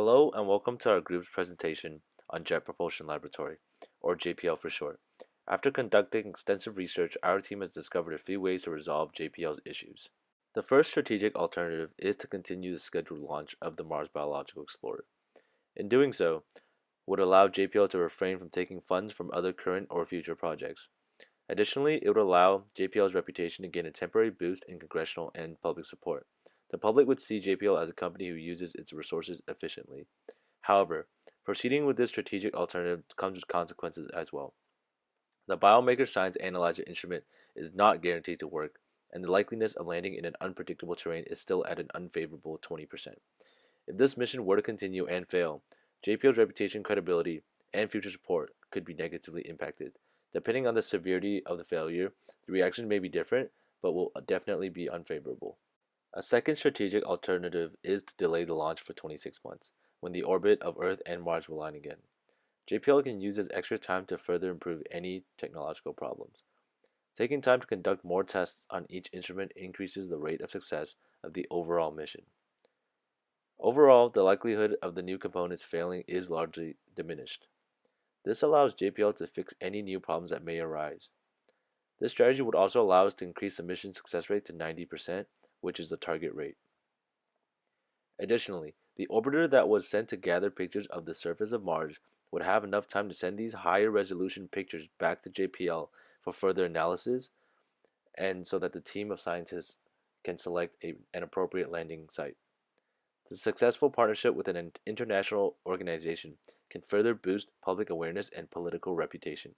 Hello and welcome to our group's presentation on Jet Propulsion Laboratory, or JPL for short. After conducting extensive research, our team has discovered a few ways to resolve JPL's issues. The first strategic alternative is to continue the scheduled launch of the Mars Biological Explorer. In doing so, would allow JPL to refrain from taking funds from other current or future projects. Additionally, it would allow JPL's reputation to gain a temporary boost in congressional and public support. The public would see JPL as a company who uses its resources efficiently. However, proceeding with this strategic alternative comes with consequences as well. The Biomaker Science Analyzer instrument is not guaranteed to work, and the likeliness of landing in an unpredictable terrain is still at an unfavorable 20%. If this mission were to continue and fail, JPL's reputation, credibility, and future support could be negatively impacted. Depending on the severity of the failure, the reaction may be different, but will definitely be unfavorable. A second strategic alternative is to delay the launch for 26 months, when the orbit of Earth and Mars will align again. JPL can use this extra time to further improve any technological problems. Taking time to conduct more tests on each instrument increases the rate of success of the overall mission. Overall, the likelihood of the new components failing is largely diminished. This allows JPL to fix any new problems that may arise. This strategy would also allow us to increase the mission success rate to 90%, which is the target rate. Additionally, the orbiter that was sent to gather pictures of the surface of Mars would have enough time to send these higher resolution pictures back to JPL for further analysis, and so that the team of scientists can select an appropriate landing site. The successful partnership with an international organization can further boost public awareness and political reputation.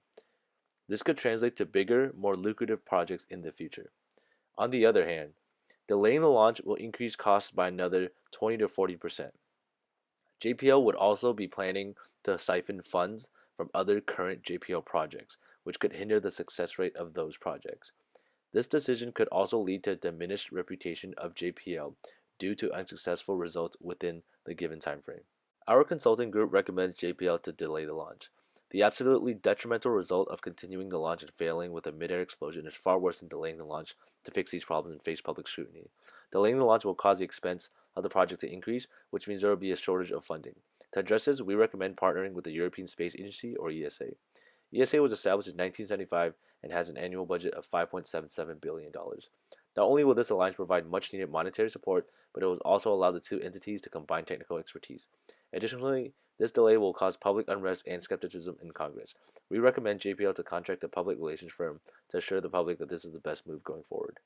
This could translate to bigger, more lucrative projects in the future. On the other hand, delaying the launch will increase costs by another 20 to 40%. JPL would also be planning to siphon funds from other current JPL projects, which could hinder the success rate of those projects. This decision could also lead to a diminished reputation of JPL due to unsuccessful results within the given time frame. Our consulting group recommends JPL to delay the launch. The absolutely detrimental result of continuing the launch and failing with a mid-air explosion is far worse than delaying the launch to fix these problems and face public scrutiny. Delaying the launch will cause the expense of the project to increase, which means there will be a shortage of funding. To address this, we recommend partnering with the European Space Agency, or ESA. ESA was established in 1975 and has an annual budget of $5.77 billion. Not only will this alliance provide much needed monetary support, but it will also allow the two entities to combine technical expertise. Additionally, this delay will cause public unrest and skepticism in Congress. We recommend JPL to contract a public relations firm to assure the public that this is the best move going forward.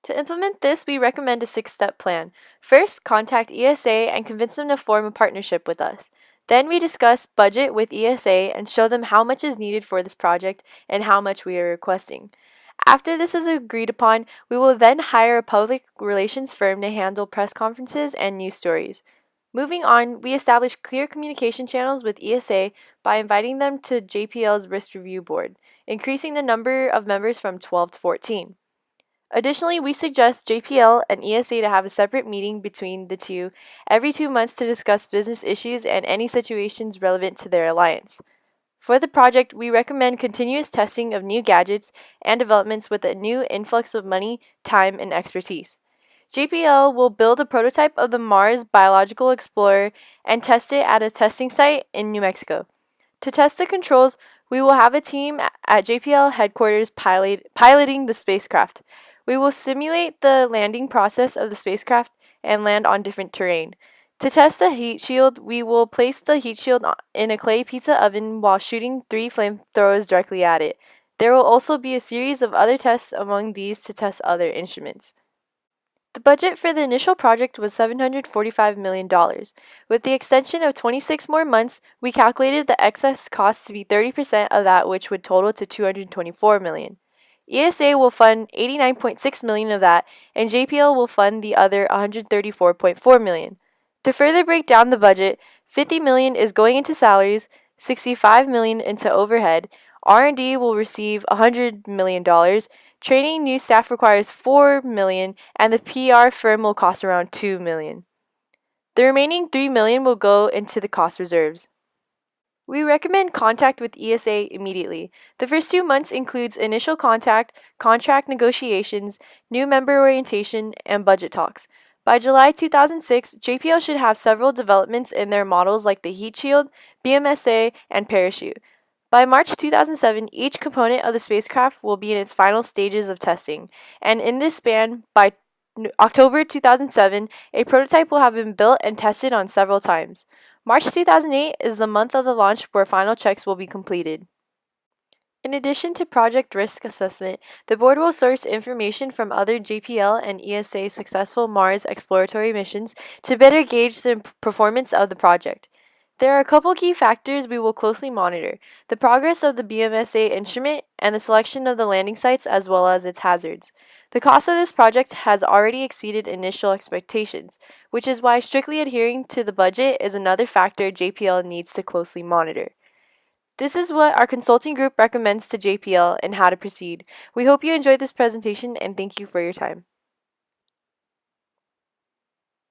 To implement this, we recommend a 6-step plan. First, contact ESA and convince them to form a partnership with us. Then we discuss budget with ESA and show them how much is needed for this project and how much we are requesting. After this is agreed upon, we will then hire a public relations firm to handle press conferences and news stories. Moving on, we establish clear communication channels with ESA by inviting them to JPL's risk review board, increasing the number of members from 12 to 14. Additionally, we suggest JPL and ESA to have a separate meeting between the two every 2 months to discuss business issues and any situations relevant to their alliance. For the project, we recommend continuous testing of new gadgets and developments with a new influx of money, time, and expertise. JPL will build a prototype of the Mars Biological Explorer and test it at a testing site in New Mexico. To test the controls, we will have a team at JPL headquarters piloting the spacecraft. We will simulate the landing process of the spacecraft and land on different terrain. To test the heat shield, we will place the heat shield in a clay pizza oven while shooting 3 flamethrowers directly at it. There will also be a series of other tests among these to test other instruments. The budget for the initial project was $745 million. With the extension of 26 more months, we calculated the excess cost to be 30% of that, which would total to $224 million. ESA will fund $89.6 million of that, and JPL will fund the other $134.4 million. To further break down the budget, $50 million is going into salaries, $65 million into overhead, R&D will receive $100 million, training new staff requires $4 million, and the PR firm will cost around $2 million. The remaining $3 million will go into the cost reserves. We recommend contact with ESA immediately. The first 2 months includes initial contact, contract negotiations, new member orientation, and budget talks. By July 2006, JPL should have several developments in their models like the heat shield, BMSA, and parachute. By March 2007, each component of the spacecraft will be in its final stages of testing, and in this span, by October 2007, a prototype will have been built and tested on several times. March 2008 is the month of the launch where final checks will be completed. In addition to project risk assessment, the board will source information from other JPL and ESA successful Mars exploratory missions to better gauge the performance of the project. There are a couple key factors we will closely monitor: the progress of the BMSA instrument and the selection of the landing sites as well as its hazards. The cost of this project has already exceeded initial expectations, which is why strictly adhering to the budget is another factor JPL needs to closely monitor. This is what our consulting group recommends to JPL and how to proceed. We hope you enjoyed this presentation and thank you for your time.